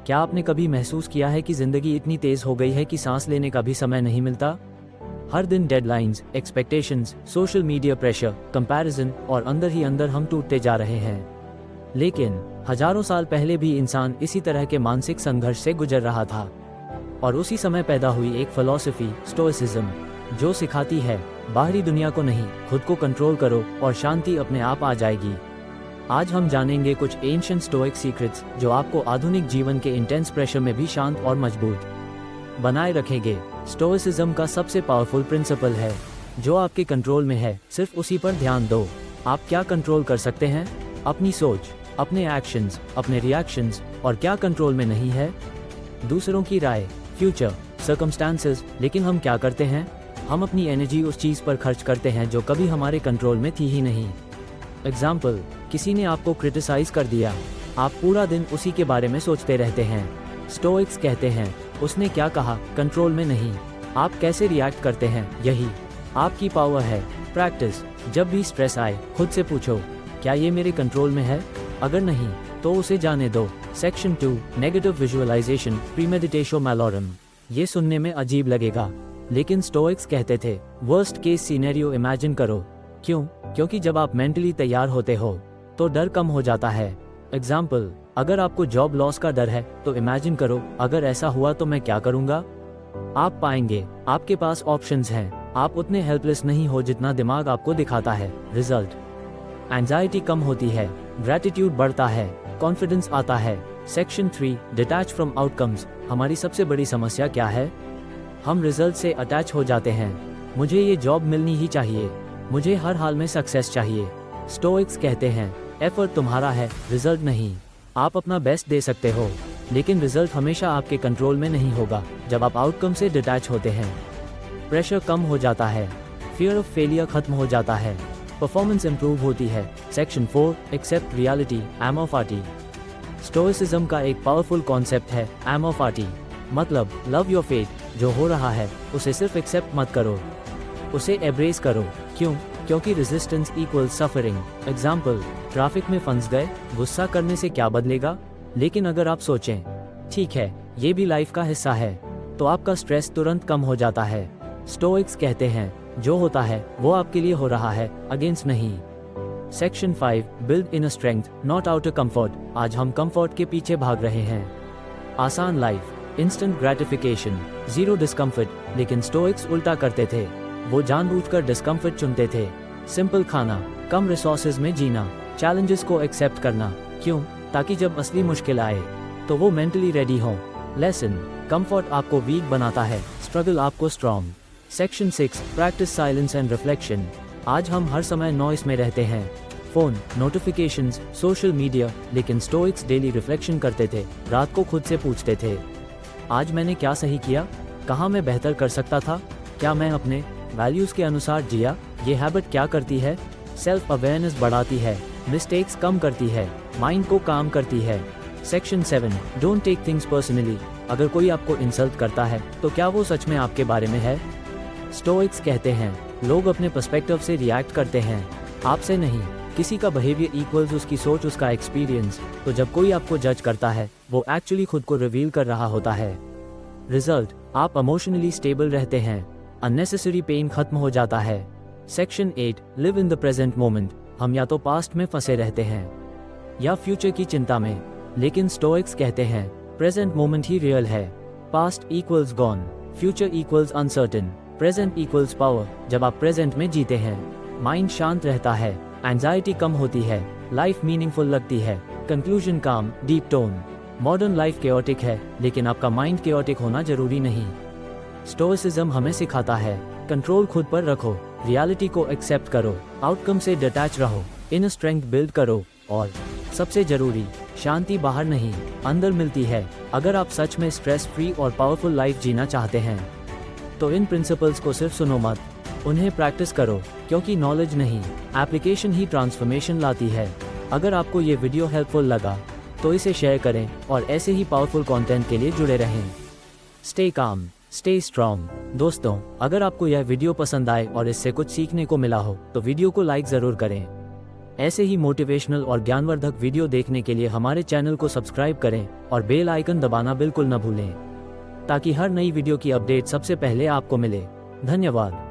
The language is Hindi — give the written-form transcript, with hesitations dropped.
क्या आपने कभी महसूस किया है कि जिंदगी इतनी तेज हो गई है कि सांस लेने का भी समय नहीं मिलता? हर दिन deadlines, expectations, social media pressure, comparison और अंदर ही अंदर हम टूटते जा रहे हैं। लेकिन हजारों साल पहले भी इंसान इसी तरह के मानसिक संघर्ष से गुजर रहा था। और उसी समय पैदा हुई एक फिलॉसफी, स्टोइसिज्म, जो सिखाती है बाहरी दुनिया को नहीं, खुद को कंट्रोल करो और शांति अपने आप आ जाएगी। आज हम जानेंगे कुछ एंशिएंट स्टोइक सीक्रेट्स जो आपको आधुनिक जीवन के इंटेंस प्रेशर में भी शांत और मजबूत बनाए रखेंगे। स्टोइसिज्म का सबसे पावरफुल प्रिंसिपल है, जो आपके कंट्रोल में है, सिर्फ उसी पर ध्यान दो। आप क्या कंट्रोल कर सकते हैं? अपनी सोच, अपने एक्शंस, अपने रिएक्शंस, और क्या कंट्रोल में नहीं है? दूसरों की राय, फ्यूचर, सर्कमस्टांसेस। लेकिन हम क्या करते हैं? हम अपनी एनर्जी उस चीज पर खर्च करते हैं जो कभी हमारे कंट्रोल में थी ही नहीं। एग्जाम्पल, किसी ने आपको क्रिटिसाइज कर दिया, आप पूरा दिन उसी के बारे में सोचते रहते हैं। स्टोइक्स कहते हैं, उसने क्या कहा, कंट्रोल में नहीं, आप कैसे रिएक्ट करते हैं, यही आपकी पावर है। प्रैक्टिस, जब भी स्ट्रेस आए खुद से पूछो, क्या ये मेरे कंट्रोल में है? अगर नहीं तो उसे जाने दो। Section 2, negative visualisation, premeditation malorum. ये सुनने में अजीब लगेगा, लेकिन स्टोइक्स कहते थे, वर्स्ट केस सिनेरियो इमेजिन करो। क्यों? क्योंकि जब आप मेंटली तैयार होते हो तो डर कम हो जाता है। एग्जाम्पल, अगर आपको जॉब लॉस का डर है तो इमेजिन करो, अगर ऐसा हुआ तो मैं क्या करूंगा? आप पाएंगे आपके पास ऑप्शंस हैं। आप उतने हेल्पलेस नहीं हो जितना दिमाग आपको दिखाता है। रिजल्ट, एंजाइटी कम होती है, ग्रैटिट्यूड बढ़ता है, कॉन्फिडेंस आता है। Section 3, detach from outcomes. हमारी सबसे बड़ी समस्या क्या है? हम रिजल्ट से अटैच हो जाते हैं। मुझे ये जॉब मिलनी ही चाहिए, मुझे हर हाल में सक्सेस चाहिए। स्टोइक्स कहते हैं, एफर्ट तुम्हारा है, रिजल्ट नहीं। आप अपना बेस्ट दे सकते हो, लेकिन रिजल्ट हमेशा आपके कंट्रोल में नहीं होगा। जब आप आउटकम से डिटैच होते हैं, प्रेशर कम हो जाता है, फियर ऑफ फेलियर खत्म हो जाता है, परफॉर्मेंस इंप्रूव होती है। Section 4, accept reality, amor fati. Stoicism का एक पावरफुल कॉन्सेप्ट है एमोफाटी, मतलब लव योर फेट। जो हो रहा है उसे सिर्फ एक्सेप्ट मत करो, उसे एब्रेस करो। क्यों? क्योंकि resistance equal suffering. Example, traffic में फंस गए, गुस्सा करने से क्या बदलेगा? लेकिन अगर आप सोचें, ठीक है, ये भी लाइफ का हिस्सा है, तो आपका स्ट्रेस तुरंत कम हो जाता है। स्टोइक्स कहते हैं, जो होता है वो आपके लिए हो रहा है, अगेंस्ट नहीं। Section 5, build inner strength, not outer comfort. आज हम कंफर्ट के पीछे भाग रहे हैं। आसान life, instant gratification, zero discomfort. लेकिन स्टोइक्स उल्टा करते थे, वो जानबूझकर डिस्कम्फर्ट चुनते थे। सिंपल खाना, कम रिसोर्सेज में जीना, चैलेंजेस को एक्सेप्ट करना। क्यों? ताकि जब असली मुश्किल आए तो वो मेंटली रेडी हों। लेसन, कंफर्ट आपको वीक बनाता है, स्ट्रगल आपको strong. Section 6, practice silence and reflection. आज हम हर समय नॉइस में रहते हैं, फोन, नोटिफिकेशंस, सोशल मीडिया। लेकिन स्टोइक्स डेली रिफ्लेक्शन करते थे, रात को खुद से पूछते थे, आज मैंने क्या सही किया, कहाँ मैं बेहतर कर सकता था, क्या मैं अपने वैल्यूज के अनुसार जिया? ये हैबिट क्या करती है? सेल्फ अवेयरनेस बढ़ाती है, मिस्टेक्स कम करती है, माइंड को काम करती है। Section 7, don't take things personally. अगर कोई आपको इंसल्ट करता है तो क्या वो सच में आपके बारे में है? स्टोइक्स कहते हैं, लोग अपने पर्सपेक्टिव से रिएक्ट करते हैं, आपसे नहीं। किसी का बिहेवियर इक्वल्स उसकी सोच, उसका एक्सपीरियंस। तो जब कोई आपको जज करता है, वो एक्चुअली खुद को रिवील कर रहा होता है। रिजल्ट, आप इमोशनली स्टेबल रहते हैं, अननेसेसरी पेन खत्म हो जाता है। Section 8, live in the present moment. हम या तो पास्ट में फंसे रहते हैं या फ्यूचर की चिंता में, लेकिन स्टोइक्स कहते हैं, प्रेजेंट मोमेंट ही रियल है। Past equals gone, future equals uncertain, present equals power. जब आप प्रेजेंट में जीते हैं, माइंड शांत रहता है, एंजाइटी कम होती है, लाइफ मीनिंगफुल लगती है। कंक्लूजन, काम, deep tone. Modern life chaotic है, लेकिन आपका माइंड केओटिक होना जरूरी नहीं। स्टोइसिज्म हमें सिखाता है, कंट्रोल खुद पर रखो, रियलिटी को एक्सेप्ट करो, आउटकम से डिटैच रहो, इनर स्ट्रेंथ बिल्ड करो, और सबसे जरूरी, शांति बाहर नहीं, अंदर मिलती है। अगर आप सच में स्ट्रेस फ्री और पावरफुल लाइफ जीना चाहते हैं तो इन प्रिंसिपल्स को सिर्फ सुनो मत, उन्हें प्रैक्टिस करो, क्योंकि नॉलेज नहीं, एप्लीकेशन ही ट्रांसफॉर्मेशन लाती है। अगर आपको ये वीडियो हेल्पफुल लगा तो इसे शेयर करें और ऐसे ही पावरफुल कंटेंट के लिए जुड़े रहें। Stay calm, stay strong. दोस्तों, अगर आपको यह वीडियो पसंद आए और इससे कुछ सीखने को मिला हो तो वीडियो को लाइक जरूर करें। ऐसे ही मोटिवेशनल और ज्ञानवर्धक वीडियो देखने के लिए हमारे चैनल को सब्सक्राइब करें और बेल आइकन दबाना बिल्कुल न भूलें, ताकि हर नई वीडियो की अपडेट सबसे पहले आपको मिले। धन्यवाद।